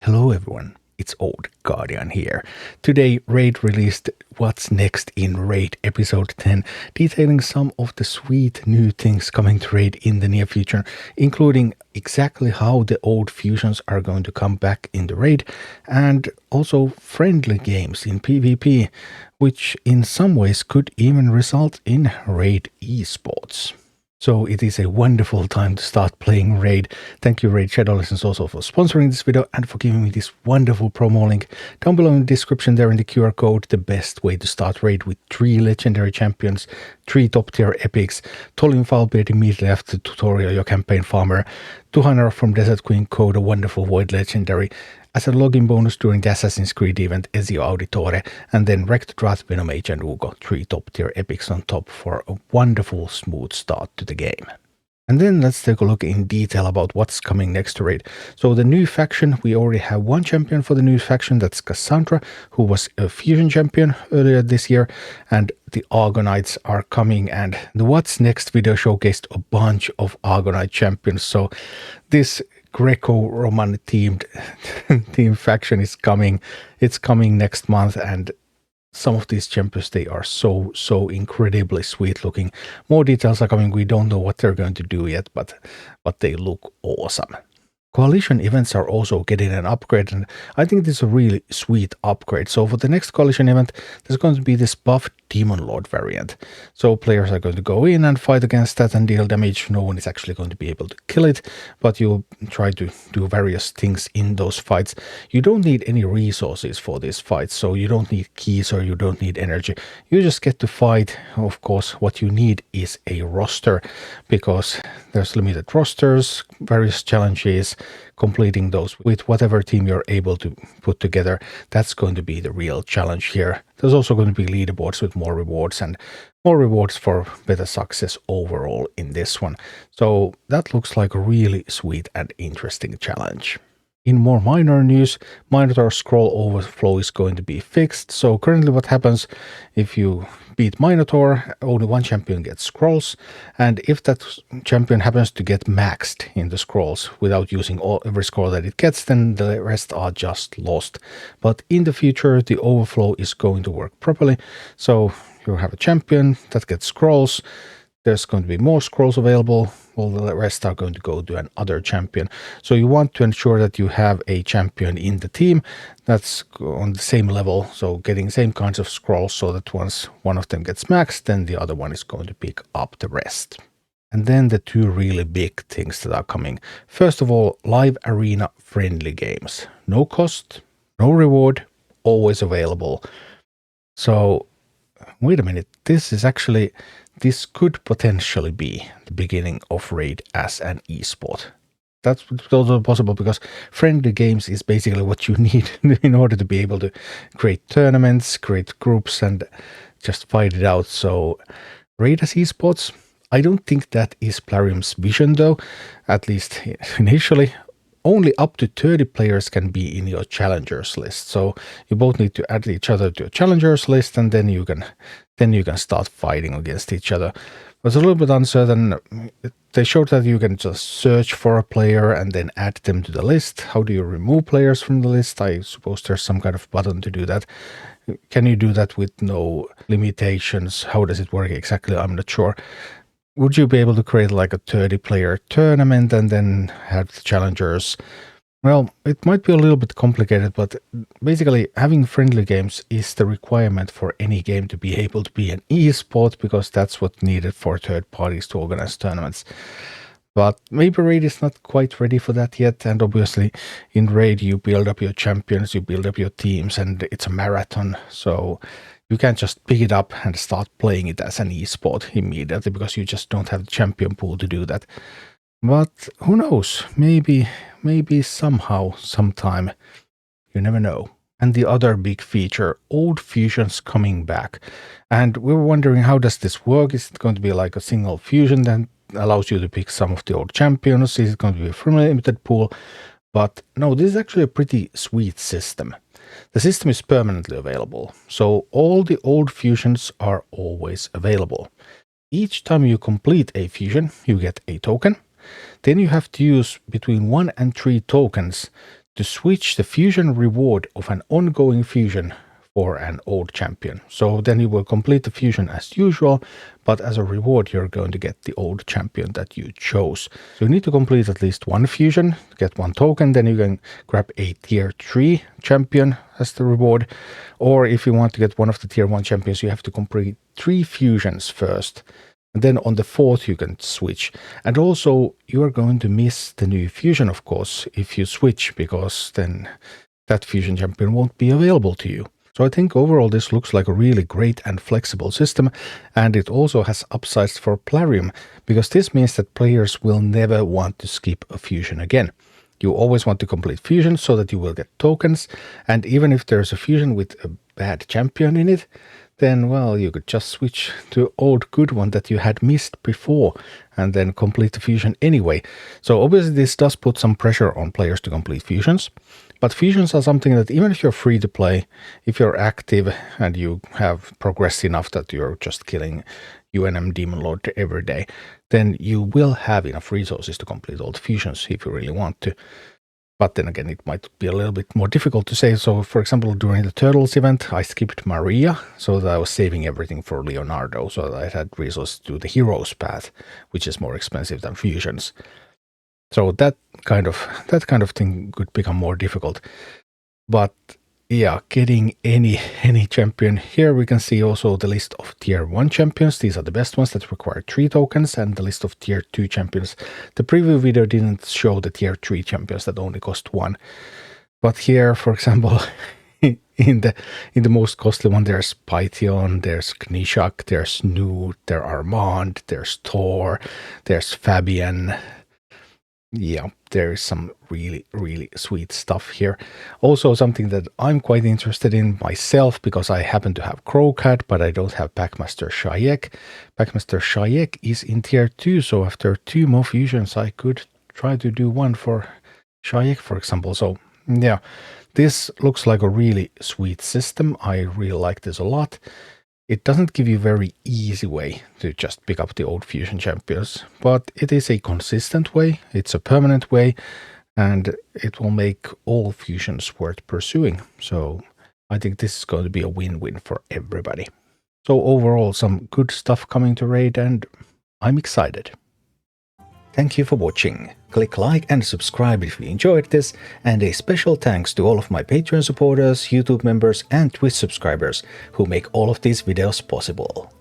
Hello everyone, it's Old Guardian here. Today Raid released What's Next in Raid episode 10, detailing some of the sweet new things coming to Raid in the near future, including exactly how the old fusions are going to come back in the Raid, and also friendly games in PvP, which in some ways could even result in Raid Esports. So it is a wonderful time to start playing Raid. Thank you Raid Shadow Legends also for sponsoring this video and for giving me this wonderful promo link. Down below in the description there in the QR code, the best way to start Raid with 3 legendary champions, 3 top tier epics, Tholin Foulbeard immediately after the tutorial, your campaign farmer, Tuhanarak from DESERTQUEEN code, a wonderful void legendary, as a login bonus during the Assassin's Creed event, Ezio Auditore, and then Rector Drath, Venomage and Uugo, 3 top tier epics on top for a wonderful smooth start to the game. And then let's take a look in detail about what's coming next to Raid. So the new faction, we already have one champion for the new faction, that's Cassandra, who was a fusion champion earlier this year, and the Argonites are coming, and the What's Next video showcased a bunch of Argonite champions, so this Greco-Roman themed team faction is coming. It's coming next month, and some of these champions, they are so incredibly sweet looking. More details are coming. We don't know what they're going to do yet, but they look awesome. Coalition events are also getting an upgrade, and I think this is a really sweet upgrade. So for the next coalition event, there's going to be this buff Demon Lord variant. So players are going to go in and fight against that and deal damage. No one is actually going to be able to kill it, but you'll try to do various things in those fights. You don't need any resources for these fights, so you don't need keys or you don't need energy. You just get to fight. Of course, what you need is a roster, because there's limited rosters, various challenges. Completing those with whatever team you're able to put together, that's going to be the real challenge here. There's also going to be leaderboards with more rewards and more rewards for better success overall in this one. So that looks like a really sweet and interesting challenge. In more minor news, Minotaur scroll overflow is going to be fixed. So currently what happens if you beat Minotaur, only one champion gets scrolls, and if that champion happens to get maxed in the scrolls without using every scroll that it gets, then the rest are just lost. But in the future, the overflow is going to work properly. So you have a champion that gets scrolls. There's going to be more scrolls available. All the rest are going to go to another champion. So you want to ensure that you have a champion in the team that's on the same level, so getting same kinds of scrolls, so that once one of them gets maxed, then the other one is going to pick up the rest. And then the 2 really big things that are coming. First of all, live arena friendly games. No cost, no reward, always available. So wait a minute, this could potentially be the beginning of Raid as an esport. That's also possible because friendly games is basically what you need in order to be able to create tournaments, create groups, and just fight it out. So Raid as esports, I don't think that is Plarium's vision though, at least initially. Only up to 30 players can be in your challengers list. So you both need to add each other to a challengers list, and then you can start fighting against each other. It's a little bit uncertain. They showed that you can just search for a player and then add them to the list. How do you remove players from the list? I suppose there's some kind of button to do that. Can you do that with no limitations? How does it work exactly? I'm not sure. Would you be able to create like a 30-player tournament and then have the challengers? Well, it might be a little bit complicated, but basically having friendly games is the requirement for any game to be able to be an esport, because that's what's needed for third parties to organize tournaments. But maybe Raid is not quite ready for that yet, and obviously in Raid you build up your champions, you build up your teams, and it's a marathon, so you can't just pick it up and start playing it as an esport immediately, because you just don't have the champion pool to do that. But who knows, maybe somehow, sometime, you never know. And the other big feature, old fusions coming back. And we were wondering, how does this work? Is it going to be like a single fusion that allows you to pick some of the old champions? Is it going to be a free limited pool? But no, this is actually a pretty sweet system. The system is permanently available, so all the old fusions are always available. Each time you complete a fusion, you get a token. Then you have to use between 1 and 3 tokens to switch the fusion reward of an ongoing fusion for an old champion. So then you will complete the fusion as usual, but as a reward you're going to get the old champion that you chose. So you need to complete at least one fusion, get one token, then you can grab a tier 3 champion as the reward. Or if you want to get one of the tier 1 champions, you have to complete 3 fusions first. And then on the 4th you can switch. And also you are going to miss the new fusion, of course, if you switch, because then that fusion champion won't be available to you. So I think overall this looks like a really great and flexible system, and it also has upsides for Plarium, because this means that players will never want to skip a fusion again. You always want to complete fusions so that you will get tokens, and even if there's a fusion with a bad champion in it, then, well, you could just switch to old good one that you had missed before and then complete the fusion anyway. So obviously this does put some pressure on players to complete fusions, but fusions are something that even if you're free to play, if you're active and you have progressed enough that you're just killing UNM Demon Lord every day, then you will have enough resources to complete all the fusions if you really want to. But then again, it might be a little bit more difficult to say. So, for example, during the Turtles event, I skipped Maria so that I was saving everything for Leonardo, so that I had resources to the Heroes path, which is more expensive than fusions. So that kind of thing could become more difficult. But yeah, getting any champion. Here we can see also the list of tier 1 champions. These are the best ones that require 3 tokens, and the list of tier 2 champions. The preview video didn't show the tier 3 champions that only cost 1. But here, for example, in the most costly one, there's Python, there's Knishak, there's Newt, there's Armand, there's Thor, there's Fabian. Yeah, there is some really sweet stuff here. Also something that I'm quite interested in myself, because I happen to have Crowcat, but I don't have Packmaster Shayek. Packmaster Shayek is in tier 2, so after 2 more fusions I could try to do one for Shayek, for example. So yeah, this looks like a really sweet system. I really like this a lot. It doesn't give you a very easy way to just pick up the old fusion champions, but it is a consistent way, it's a permanent way, and it will make all fusions worth pursuing. So I think this is going to be a win-win for everybody. So overall, some good stuff coming to Raid, and I'm excited. Thank you for watching. Click like and subscribe if you enjoyed this, and a special thanks to all of my Patreon supporters, YouTube members and Twitch subscribers who make all of these videos possible.